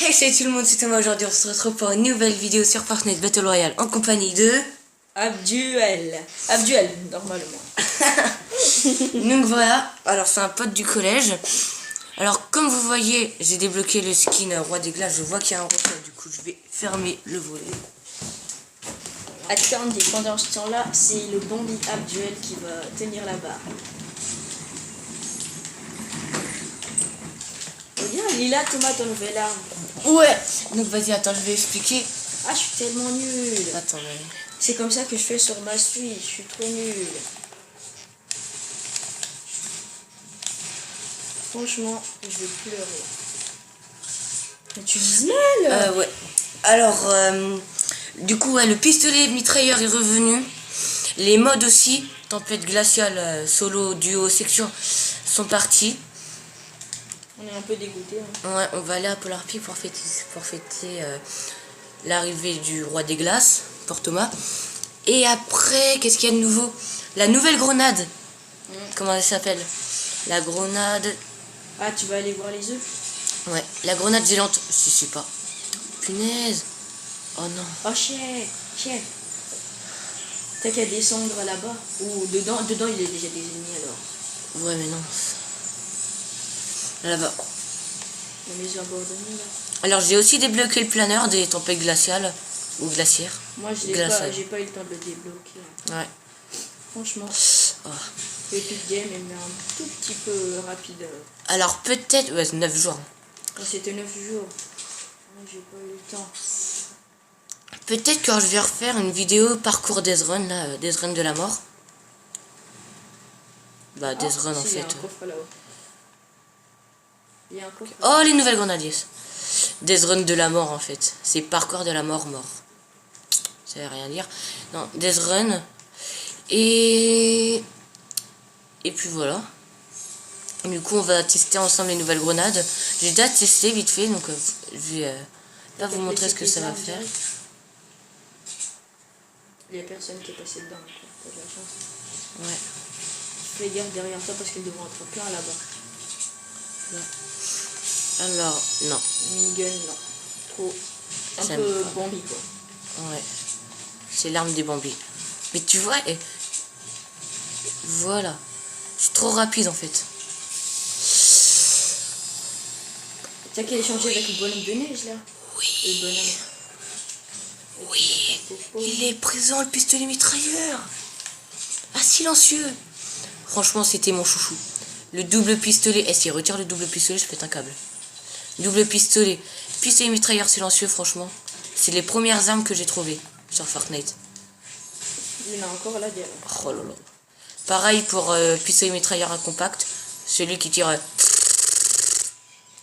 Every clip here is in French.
Hey, salut tout le monde, c'est Thomas. Aujourd'hui on se retrouve pour une nouvelle vidéo sur Fortnite Battle Royale en compagnie de Abduel, normalement. Donc voilà, alors c'est un pote du collège. Alors comme vous voyez, j'ai débloqué le skin Roi des Glaces. Je vois qu'il y a un retour, du coup je vais fermer le volet. Attendez, pendant ce temps-là, c'est le bandit Abduel qui va tenir la barre. Regarde, il est là, Thomas, ton nouvel arme. Ouais. Donc vas-y, attends, je vais expliquer. Ah, je suis tellement nul. Attends, mais... C'est comme ça que je fais sur ma suite, je suis trop nul. Franchement, je vais pleurer. Mais tu vises mal. ouais. Alors, du coup, ouais, le pistolet mitrailleur est revenu. Les modes aussi, tempête glaciale, solo, duo, section, sont partis. On est un peu dégoûté. Hein. Ouais, on va aller à Polar Peak pour fêter l'arrivée du Roi des Glaces, pour Thomas. Et après, qu'est-ce qu'il y a de nouveau? La nouvelle grenade. Comment elle s'appelle? La grenade... Ah, tu vas aller voir les œufs? Ouais, la grenade gélante. Je sais pas. Punaise. Oh non. Oh, chien. T'as qu'à descendre là-bas. Ou dedans, il y a déjà des ennemis alors. Ouais, mais non. Là-bas. La maison abandonnée là. Alors, j'ai aussi débloqué le planeur des tempêtes glaciales. Ou glaciaires. Moi, j'ai pas eu le temps de le débloquer. Ouais. Franchement. Oh. Epic Game est un tout petit peu rapide. Alors, peut-être... Ouais, 9 jours. C'était 9 jours. Moi, j'ai pas eu le temps. Peut-être que je vais refaire une vidéo parcours Death Run, là, Death Run de la mort. Bah, Death Run en si, fait. Il y a un coffre là-haut. Il y a un coffre. Oh, les nouvelles grenades, yes. Death Run de la mort en fait. C'est parcours de la mort. Ça veut rien dire. Non, Death Run. Et puis voilà. Du coup, on va tester ensemble les nouvelles grenades. J'ai déjà testé vite fait, donc je vais pas vous montrer ce que ça va faire. Il y a personne qui est passé dedans. T'as de la chance. Ouais. Fais gaffe derrière toi parce qu'ils devront être plein là-bas. Alors, non. Minigun, non. Trop. Un J'aime peu pas. Bambi quoi. Ouais. C'est l'arme des Bambi. Mais tu vois, voilà. Je suis trop rapide en fait. T'as qu'à échanger avec le bonhomme de neige là. Oui. Le bonhomme. Oui. Il est présent, le pistolet mitrailleur. Ah, silencieux. Franchement, c'était mon chouchou. Le double pistolet. S'il retire le double pistolet, je pète un câble. Double pistolet. Pistolet mitrailleur silencieux, franchement. C'est les premières armes que j'ai trouvées sur Fortnite. Il y en a encore là derrière. Oh là là. Pareil pour pistolet mitrailleur à compact. Celui qui tire...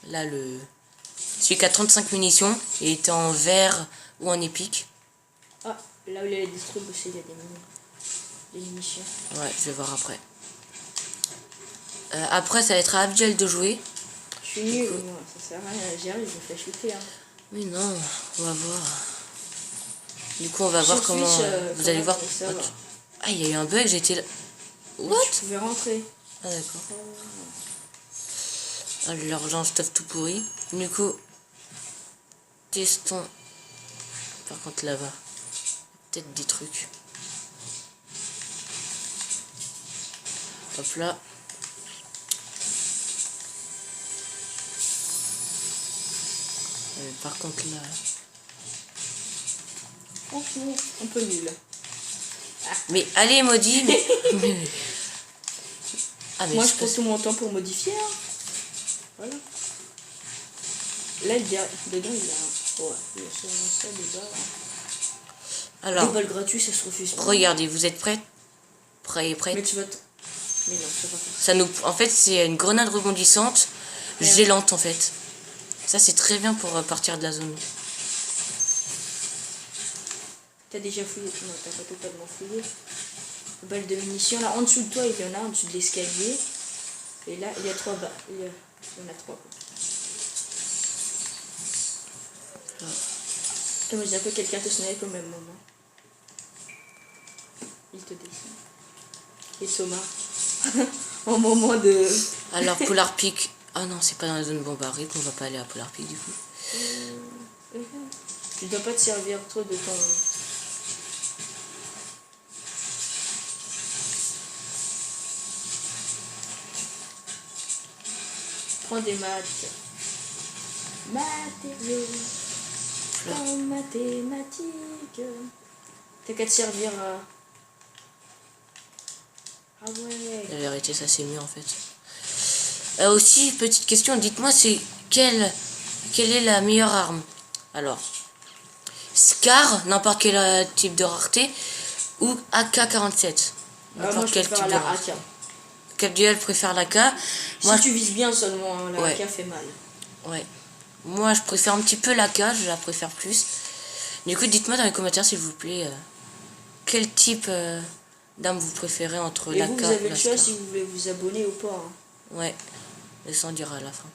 là, celui qui a 35 munitions. Il était en vert ou en épique. Ah, là où il y a les distribs aussi, il y a des munitions. Ouais, je vais voir après. Après, ça va être à Abdel de jouer. Je suis nul, moi, ça sert à rien. J'arrive, je me fais shooter. Hein. Mais non, on va voir. Du coup, on va voir comment... vous allez voir. Ah, il y a eu un bug, j'étais là... What? Je pouvais rentrer. Ah, d'accord. Alors, j'en stuff tout pourri. Du coup, testons. Par contre, là-bas, peut-être des trucs. Hop là. Par contre, là... Franchement, un peu nul. Ah. Mais allez, maudit. Ah, mais moi, je prends tout mon temps pour modifier. Hein. Voilà. Là, dedans, il y a... Ouais, il y a ça dedans. Alors, des balles gratuites, ça se refuse pas. Regardez, vous êtes prêts? Prêts? Mais tu vas Mais non, ça va pas. Ça nous... En fait, c'est une grenade rebondissante, gélante en fait. Ça, c'est très bien pour partir de la zone. T'as déjà fouillé? Non, t'as pas totalement fouillé. Balle de munitions, là, en dessous de toi, il y en a, en dessous de l'escalier. Et là, il y a 3 balles. Il y en a 3. Comme j'ai un peu quelqu'un te snipe au même moment. Il te descend. Et Thomas. Au moment de... Alors, Polar Peak. Ah non, c'est pas dans la zone bombardée qu'on va pas aller à Polar Peak du coup. Tu dois pas te servir trop de ton... Prends des maths. Matériaux. En mathématiques. T'as qu'à te servir à... Ah ouais. La vérité, ça c'est mieux en fait. Aussi, petite question, dites-moi, c'est quelle est la meilleure arme? Alors, Scar, n'importe quel type de rareté, ou AK-47, Moi n'importe je quel préfère type de la rareté. AK. Cap Duel préfère l'AK. Moi, Si tu vises bien seulement, hein, la Ouais. AK fait mal. Ouais. Moi, je préfère un petit peu l'AK, je la préfère plus. Du coup, dites-moi dans les commentaires, s'il vous plaît, quel type d'arme vous préférez entre Et l'AK vous et avez le la choix Scar. si vous voulez vous abonner ou pas. Hein. Ouais, mais ça on dira à la fin.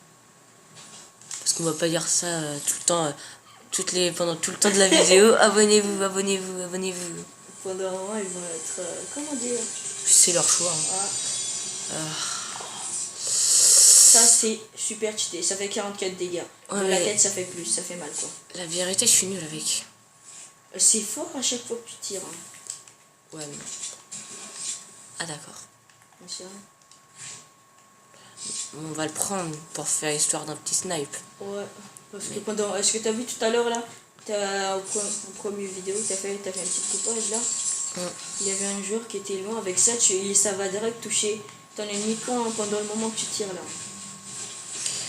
Parce qu'on va pas dire ça tout le temps, pendant tout le temps de la vidéo. Abonnez-vous, abonnez-vous, abonnez-vous. Pendant un moment, ils vont être... comment dire? C'est leur choix. Hein. Ah. Ça, c'est super cheaté. Ça fait 44 dégâts. Ouais, De la mais- tête, ça fait plus. Ça fait mal, quoi. La vérité, je suis nul avec. C'est fort à chaque fois que tu tires. Hein. Ouais, mais... Ah d'accord. C'est vrai. On va le prendre pour faire histoire d'un petit snipe. Ouais. Parce que pendant... Est-ce que t'as vu tout à l'heure, là? Au premier vidéo, t'as fait un petit coupage, là. Il y avait un joueur qui était loin avec ça. Ça va direct toucher ton ennemi pendant le moment que tu tires, là.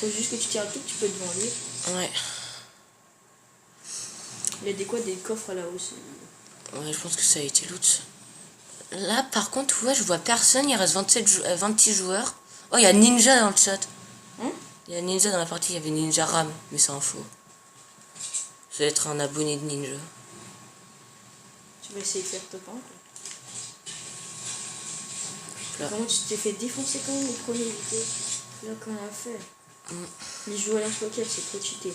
Faut juste que tu tires un tout petit peu devant lui. Ouais. Il y a des coffres là aussi. Ouais, je pense que ça a été loot. Là, par contre, ouais, je vois personne. Il reste 26 joueurs. Oh, il y a Ninja dans le chat. Hein? Il y a Ninja dans la partie. Il y avait Ninja Ram, mais c'est un faux. Ça va être un abonné de Ninja. Tu vas essayer de faire top 1. Là. Comment tu t'es fait défoncer quand même au premier vidéo? Là, qu'on a fait. Les joueurs à lance-roquette, c'est trop cheaté.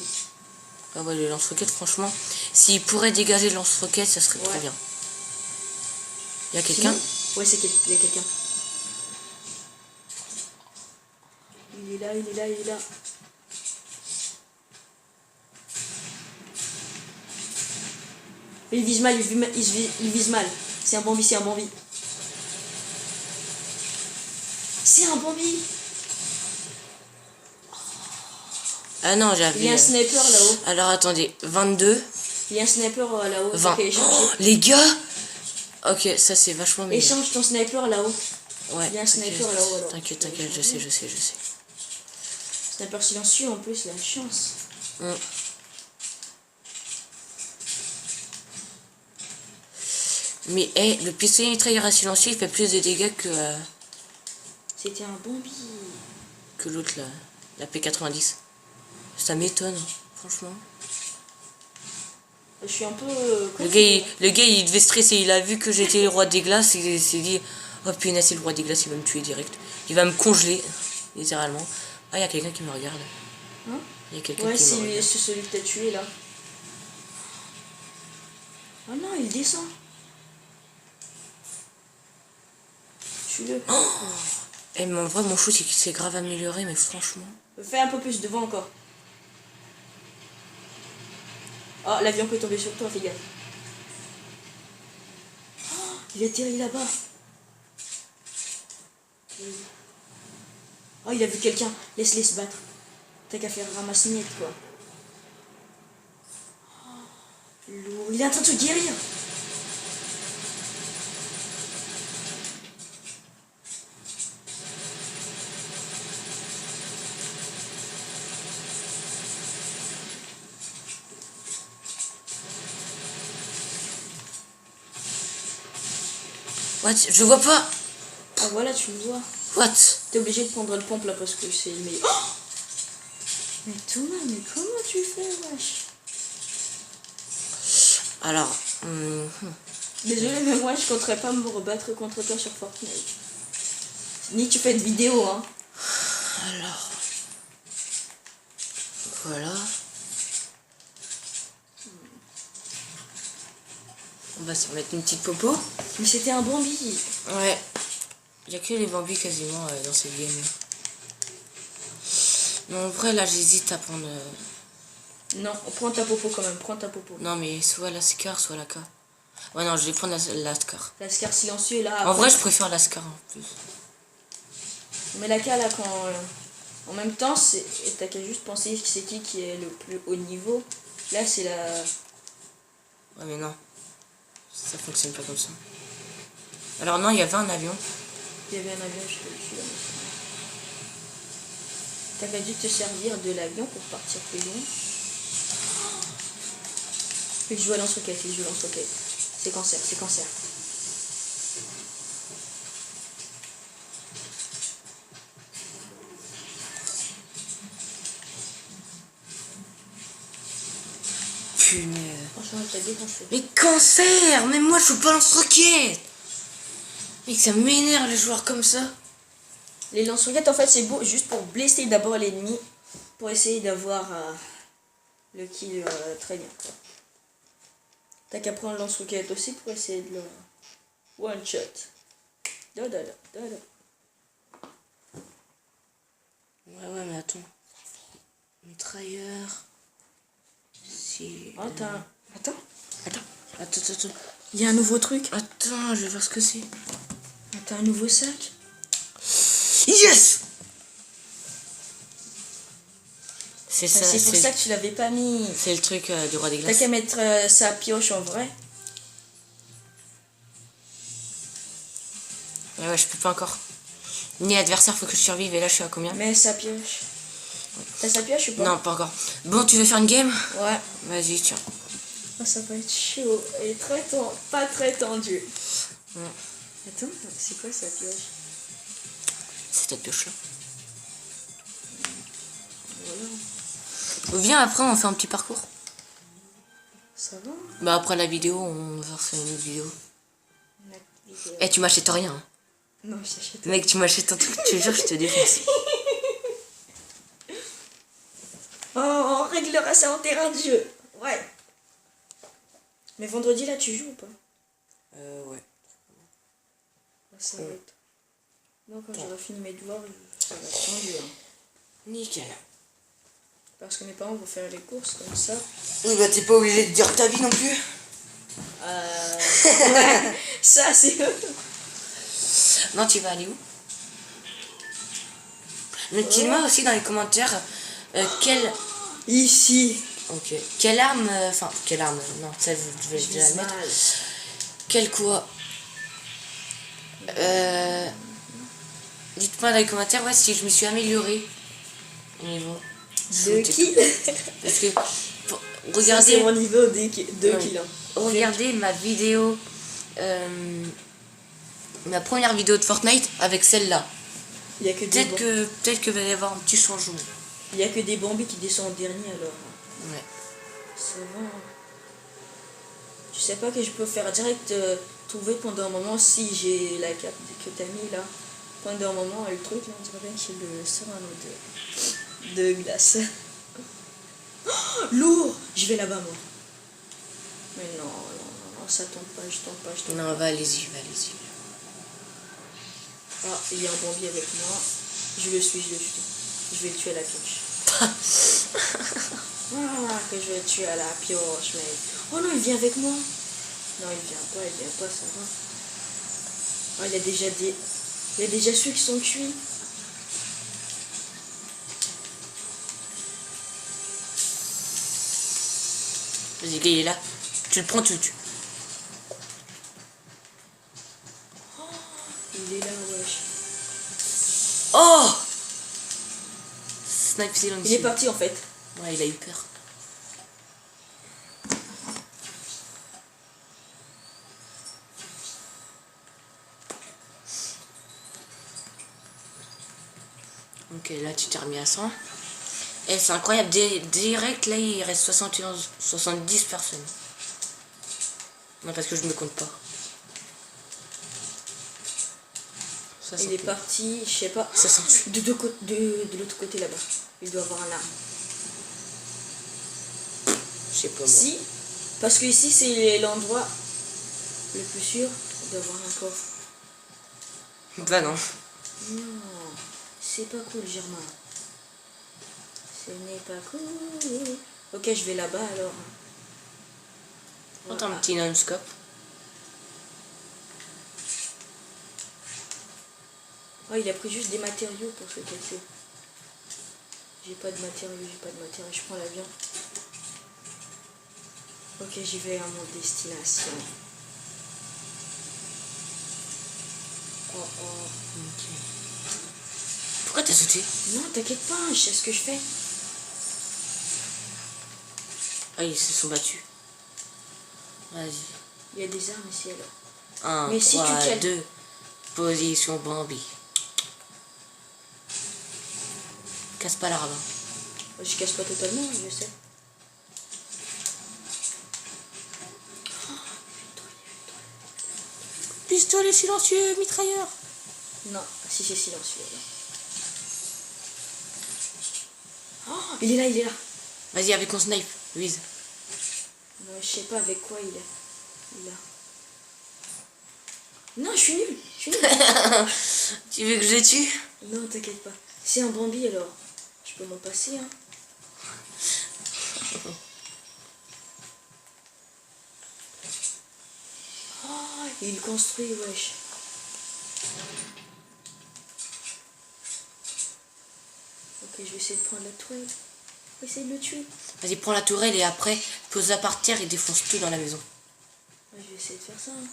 Ah ouais, le lance-roquette, franchement, s'il pourrait dégager le lance-roquette, ça serait très bien. Il y a quelqu'un? Ouais, il y a quelqu'un. Il est là, il est là, il est là. Il vise mal, il vise mal. C'est un Bambi, c'est un Bambi. C'est un Bambi. Ah non, j'avais... Il y a un sniper là-haut. Alors attendez, 22. Il y a un sniper là-haut. 20. Okay, Oh, les gars! Ok, ça c'est vachement meilleur. Échange ton sniper là-haut. Ouais. Il y a un sniper okay. là-haut alors. T'inquiète, je sais. Sniper silencieux en plus, la chance. Mais hey, le pistolet mitrailleur à silencieux, il fait plus de dégâts que... C'était un Bambi. que l'autre là, la P90. Ça m'étonne, franchement. Je suis un peu... Le gars, il devait stresser, il a vu que j'étais le roi des glaces, il s'est dit, oh punaise, c'est le roi des glaces, il va me tuer direct. Il va me congeler, littéralement. Ah, il y a quelqu'un qui me regarde. Hein? Il y a quelqu'un Ouais, qui me regarde. c'est celui que t'as tué là. Oh non, il descend. Tue-le. Eh, mais en vrai, mon shoot, c'est grave amélioré, mais franchement... Fais un peu plus devant encore. Oh, l'avion peut tomber sur toi, fais gaffe. Oh, il atterrit là-bas. Oh, il a vu quelqu'un. Laisse-les se battre. T'as qu'à faire ramasse-miette, quoi. Oh, lourd. Il est en train de se guérir. What? Je vois pas. Ah voilà, tu le vois. What? T'es obligé de prendre le pompe là parce que c'est le meilleur. Oh, mais Thomas, mais comment tu fais, wesh? Alors... Désolé, mais moi je compterais pas me rebattre contre toi sur Fortnite. Ni tu fais de vidéo, hein. Alors... Voilà. On va se remettre une petite popo. Mais c'était un Bambi. Ouais. Il n'y a que les Bambis quasiment dans cette game. Mais en vrai, là, j'hésite à prendre Non, prends ta popo quand même, prends ta popo. Non, mais soit la Scar, soit la K. Ouais, non, je vais prendre la Scar. La Scar silencieux là. En après, vrai, je préfère la Scar en plus. Mais la K là, quand. En même temps, t'as qu'à juste penser que c'est qui est le plus haut niveau. Là, c'est la. Ouais, mais non. Ça fonctionne pas comme ça. Alors, non, il y avait un avion. Il y avait un avion, je te le suis là. T'as qu'à dû te servir de l'avion pour partir plus loin. Il joue à lance-roquette, il joue à lance-roquette. C'est cancer, c'est cancer. Punaise. Franchement, il t'a défoncé. Mais cancer! Mais moi, je joue pas lance-roquette! Mec, ça m'énerve les joueurs comme ça. Les lance-roquettes, en fait, c'est beau juste pour blesser d'abord l'ennemi. Pour essayer d'avoir le kill très bien. T'as qu'à prendre le lance-roquette aussi pour essayer de le one shot. Da da da da da. Ouais, mais attends. Mitrailleur. Si. Attends. Attends. Il y a un nouveau truc. Attends, je vais voir ce que c'est. T'as un nouveau sac. Yes! C'est ça, C'est pour ça que tu l'avais pas mis. c'est le truc du roi des T'as glaces. qu'à mettre sa pioche en vrai. Ouais, je peux pas encore. Ni adversaire, faut que je survive. Et là, je suis à combien? Mets sa pioche. T'as sa pioche ou pas? Non, pas encore. Bon, tu veux faire une game? Ouais. Vas-y, tiens. Oh, ça va être chaud. Et pas très tendu. Ouais. Attends, c'est quoi sa pioche? C'est cette pioche-là. Voilà. Viens, après, on fait un petit parcours. Ça va? Bah, après la vidéo, on va faire une autre vidéo. Eh, tu m'achètes rien. Hein. Non, je t'achète. Mec, tu m'achètes un truc, je te jure, je te défonce. Oh, on réglera ça en terrain de jeu. Ouais. Mais vendredi, là, tu joues ou pas? Ouais. Ça va être... Non, quand j'aurai fini mes devoirs, ça va être tendu. Hein. Nickel. Parce que mes parents vont faire les courses comme ça. Oui, bah, t'es pas obligé de dire ta vie non plus. Ouais, ça, c'est... Non, tu vas aller où? Mais dis-moi aussi dans les commentaires quelle... Ici. Ok. Quelle arme... Enfin, quelle arme? Non, ça, je vais déjà la mettre. Quel quoi? Dites-moi dans les commentaires si je me suis améliorée au niveau. De qui? Parce que... Regardez Regardez... mon niveau de kill. Hein. Regardez ma vidéo... ma première vidéo de Fortnite avec celle-là. Il y a que des Peut-être que va y avoir un petit changement. Il y a que des bambis qui descendent en dernier alors. Ouais. Ça va. Tu sais pas que je peux faire direct trouver pendant un moment si j'ai la cape que t'as mis là. Pendant un moment le truc là on dirait bien qu'il le sort un autre de glace. Oh, lourd. Je vais là-bas moi. Mais non, ça tombe pas, je tombe pas. Non, allez-y. Ah, il y a un bombier avec moi. Je le suis. Je vais le tuer à la pioche. Ah, que je vais le tuer à la pioche, mec. Oh non, il vient avec moi. Non, il vient pas, ça va. Oh, il y a déjà ceux qui sont cuits. Vas-y, il est là. Tu le prends, tu le tues. Oh, il est là, wesh. Oh! Snipe silence. Il est parti en fait. Ouais, il a eu peur. Ok, là tu t'es remis à 100. Et c'est incroyable, direct là il reste 70 personnes. Non, parce que je me compte pas. Il est parti, je sais pas. 68. De l'autre côté là-bas. Il doit avoir un arme. Je sais pas moi. Si, parce que ici c'est l'endroit le plus sûr d'avoir un coffre. Bah non. Non, c'est pas cool, Germain. Ce n'est pas cool. Ok, je vais là-bas alors. Prends un petit non-scope. Oh, il a pris juste des matériaux pour se casser. J'ai pas de matériaux, je prends l'avion. Ok, j'y vais à mon destination. Oh oh. Ok. Pourquoi t'as sauté? Non, t'inquiète pas, je sais ce que je fais. Ah, ils se sont battus. Vas-y. Il y a des armes ici alors. 1, Mais si 3, tu cales- 2. Position Bambi. Casse pas l'arbre. Je casse pas totalement, je sais. Pistolet silencieux, mitrailleur. Non, si c'est silencieux. Là. Oh, il est là. Vas-y, avec mon snipe, Louise. Non, je sais pas avec quoi il est. Il est là. Non, je suis nul. Tu veux que je le tue? Non, t'inquiète pas. C'est un Bambi alors. Je peux m'en passer, hein. Oh, il construit, wesh. Ok, je vais essayer de prendre la toile. Je vais essayer de le tuer. Vas-y, prends la tourelle et après, pose-la par terre et défonce tout dans la maison. Ouais, je vais essayer de faire ça. Hein.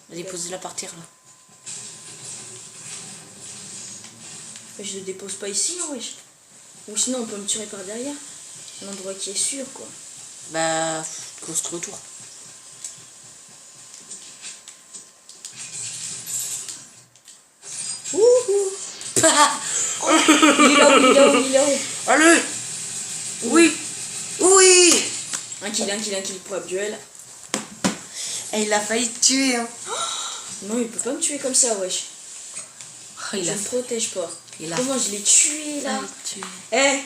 Vas-y, pose-la par terre, là. Mais je le dépose pas ici, hein, wesh. Ou sinon, on peut me tirer par derrière. Un endroit qui est sûr, quoi. Bah, construis autour. Ouhou. Oh, il est là-haut. Allez. Oui. Oui. Un kill pour Abduel. Et il a failli te tuer, hein. Non, il peut pas me tuer comme ça, wesh. Oh, il Je a ne protège pas. Il a- Comment je l'ai tué, là? tué. Eh,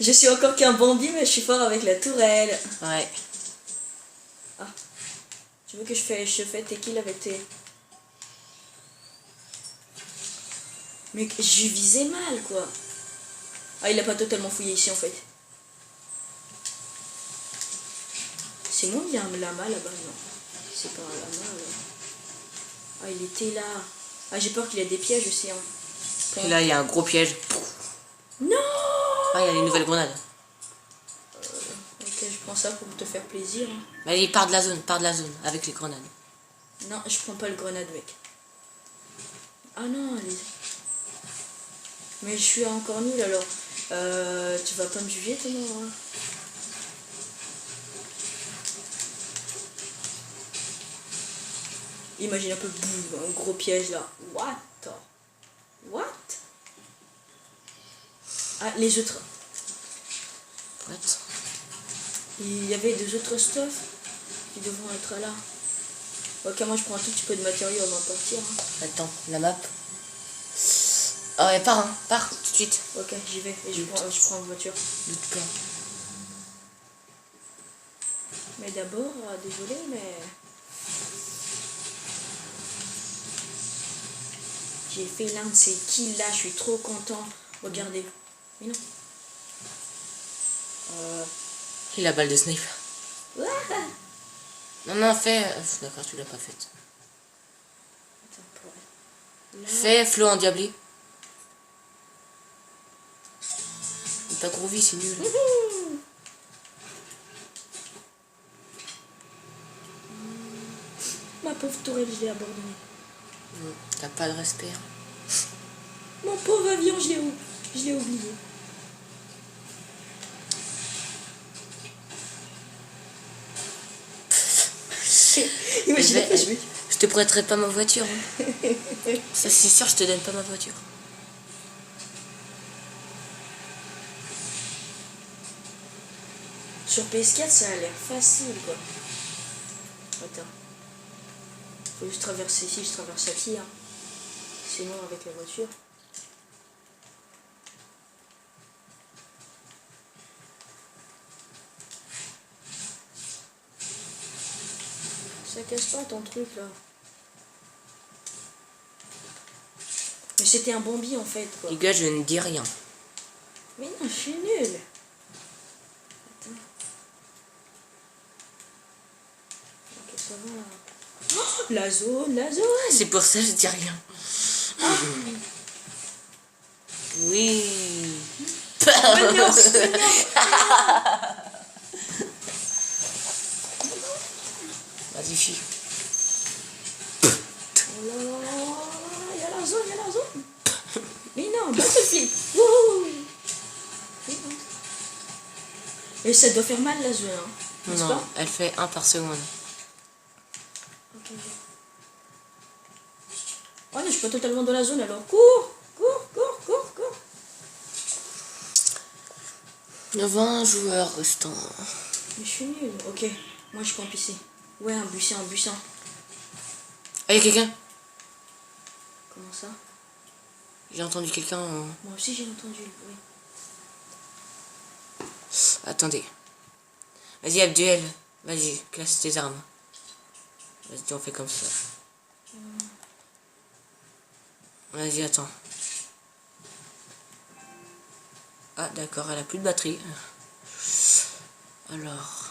je suis encore qu'un Bambi, mais je suis fort avec la tourelle. Ouais. Ah. Tu veux que je fais tes kills avec tes... Mais je visais mal, quoi. Ah, il a pas totalement fouillé ici, en fait. C'est moi, il y a un lama là-bas, non. C'est pas un lama, là. Ah, il était là. Ah, j'ai peur qu'il ait des pièges aussi, hein. Et là, il y a un gros piège. Non! Ah, il y a les nouvelles grenades. Ok, je prends ça pour te faire plaisir. Hein. Vas-y, pars de la zone, avec les grenades. Non, je prends pas le grenade, mec. Ah non, allez. Mais je suis encore nul alors. Tu vas pas me juger, toi, non, hein. Imagine un peu, boum, un gros piège là. What? What? Ah, les autres. What? Il y avait des autres stuff qui devront être là. Ok, moi je prends un tout petit peu de matériaux avant de partir. Hein. Attends, la map. Ah ouais, pars, hein. Pars, tout de suite. Ok, j'y vais et je prends une voiture. Doute pas. Mais d'abord, désolé, mais... J'ai fait l'un de ces kills là, je suis trop content. Regardez. Mais non. Il a balle de snipe. Ouah. Non, fais... D'accord, tu l'as pas faite. Attends, pour... Là. Fais Flo en diablé. T'as groovy, c'est nul. Wouhou. Ma pauvre tourelle, je l'ai abandonnée. T'as pas de respect. Mon pauvre avion, je l'ai oublié. Imagine, Je te prêterai pas ma voiture. Hein. Ça, c'est sûr, je te donne pas ma voiture. Sur PS4, ça a l'air facile, quoi. Attends. Faut juste traverser ici, je traverse aquí, hein. Sinon, avec la voiture. Ça casse pas ton truc, là. Mais c'était un Bambi, en fait, quoi. Les gars, je ne dis rien. Mais non, je suis nulle. Attends. ça va. Oh, la zone, la zone. C'est pour ça que je dis rien. Oui. Mignon, Vas-y, fille. Oh là là là là, il y a la zone, il y a la zone. Mais non, Battlefield. Wouhou. Et ça doit faire mal la zone, hein, n'est-ce Non, pas? elle fait 1 par seconde. Ok. Oh non, je suis pas totalement dans la zone alors. Cours, cours, cours, cours, cours. 20 joueurs restants. Mais je suis nul. Ok, moi je campe ici. Ouais, un buisson, un buisson. Ah, y'a quelqu'un? Comment ça? J'ai entendu quelqu'un. Moi aussi j'ai entendu le bruit. Attendez. Vas-y, Abduel. Vas-y, classe tes armes. Vas-y, on fait comme ça. Vas-y, attends. Ah, d'accord, elle a plus de batterie. Alors.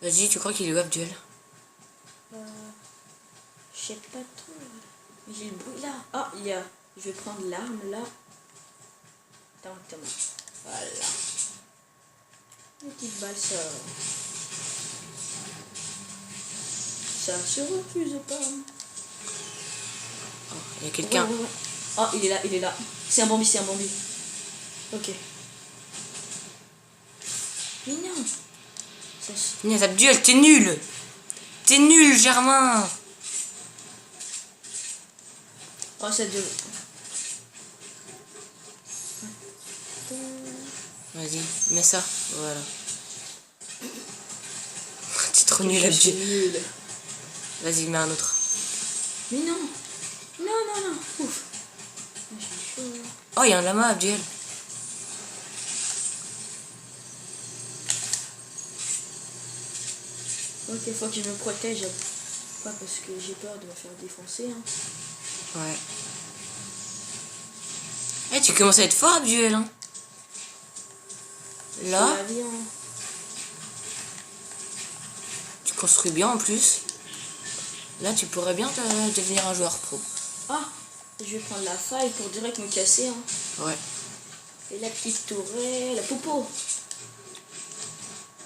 Vas-y, tu crois qu'il est où, Abduel? Je sais pas trop. J'ai le bruit là. Ah, il y a. Je vais prendre l'arme là. Directement. Voilà. Une petite balle, ça. Ça se refuse pas. Oh, il y a quelqu'un. Ouais, ouais, ouais. Ah, il est là, il est là. C'est un Bambi, c'est un Bambi. Ok. Mais non. Ça se... Punaise, Abduel, t'es nul! T'es nul, Germain! Oh, ça devait... Vas-y, mets ça. Voilà. T'es trop nul, Je suis Abduel. nul. Vas-y, mets un autre. Mais non. Non, non, non. Ouf. Ah, j'ai chaud. Oh, il y a un lama, Abduel. Ok, faut que je me protège. Pas parce que j'ai peur de me faire défoncer. Hein. Ouais. Eh, tu commences à être fort, Abduel, hein. Là, C'est la vie, hein. tu construis bien en plus. Là, tu pourrais bien devenir un joueur pro. Ah, je vais prendre la faille pour direct me casser. Hein. Ouais. Et la petite tourelle, la popo.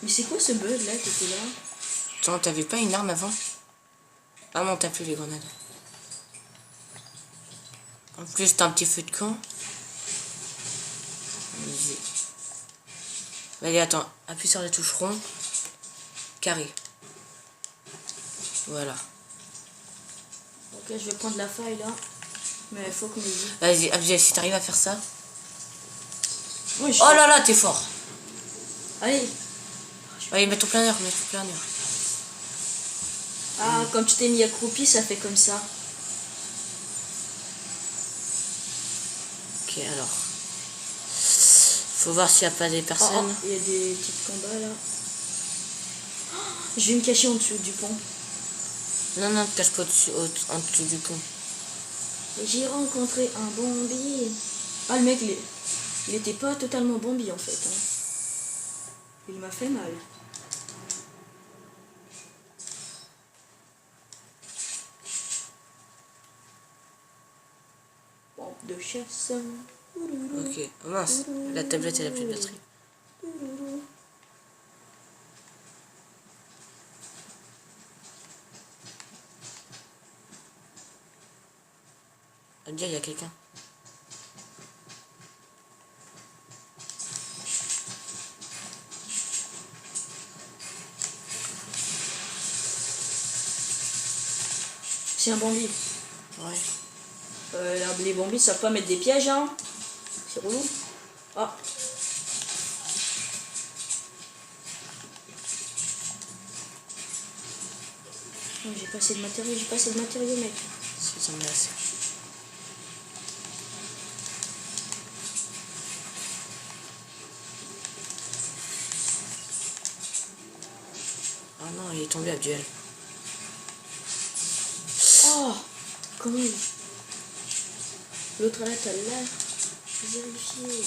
Mais c'est quoi ce bug là qui était là? Attends, t'avais pas une arme avant? Ah non, t'as plus les grenades. En plus, t'as un petit feu de camp. Vas-y. Vas-y, attends. Appuie sur la touche rond. Carré. Voilà. Ok, je vais prendre la faille là. Mais il faut que mes... Vas-y, Abdel, si t'arrives à faire ça. Oui, je... Oh là là, t'es fort. Allez. Allez, mets ton planeur, mets ton planeur. Ah, comme tu t'es mis accroupi, ça fait comme ça. Ok, alors. Faut voir s'il n'y a pas des Oh, personnes. oh, il y a des petits combats là. Oh, je vais me cacher en dessous du pont. Non, non, te cache pas en dessous du pont. Et j'ai rencontré un Bambi. Ah, le mec, il était pas totalement Bambi en fait. Hein. Il m'a fait mal. Pompe de chasse. Ok, oh mince, la tablette elle a plus de batterie. Abdel, il y a quelqu'un. C'est un Bambi. Ouais. Les Bambis savent pas mettre des pièges, hein. C'est relou. Ah. Oh, j'ai pas assez de matériaux, mec. Si, ça me lasse. Oh non, il est tombé, Abdel. Oh. Comment il... L'autre là, t'as là. Vérifier.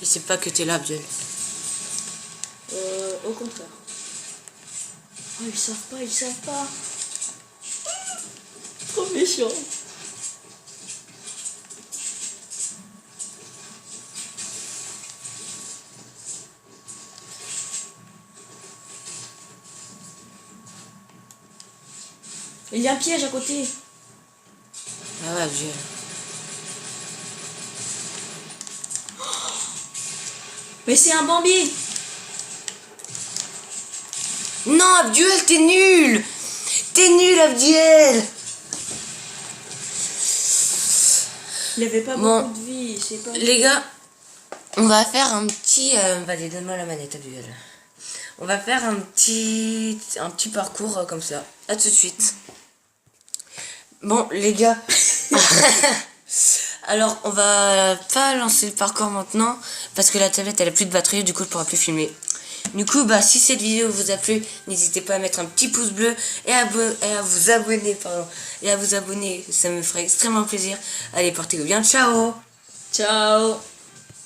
Il sait pas que t'es là, Abdel. Au contraire. Oh, ils savent pas, ils savent pas. Trop méchant. Il y a un piège à côté. Ah ouais, Abdel. Mais c'est un Bambi. Non, Abdel, t'es nul. T'es nul, Abdel. Il avait pas Bon, beaucoup de vie, c'est pas... Les gars, on va faire un petit... Vas-y, donne-moi la manette, Abdel. On va faire un petit parcours comme ça. À tout de suite. Bon, les gars... Alors, on va pas lancer le parcours maintenant parce que la tablette elle a plus de batterie, du coup je pourra plus filmer. Du coup, bah si cette vidéo vous a plu, n'hésitez pas à mettre un petit pouce bleu et à vous abonner, pardon. Et à vous abonner, ça me ferait extrêmement plaisir. Allez, portez-vous bien, ciao. Ciao.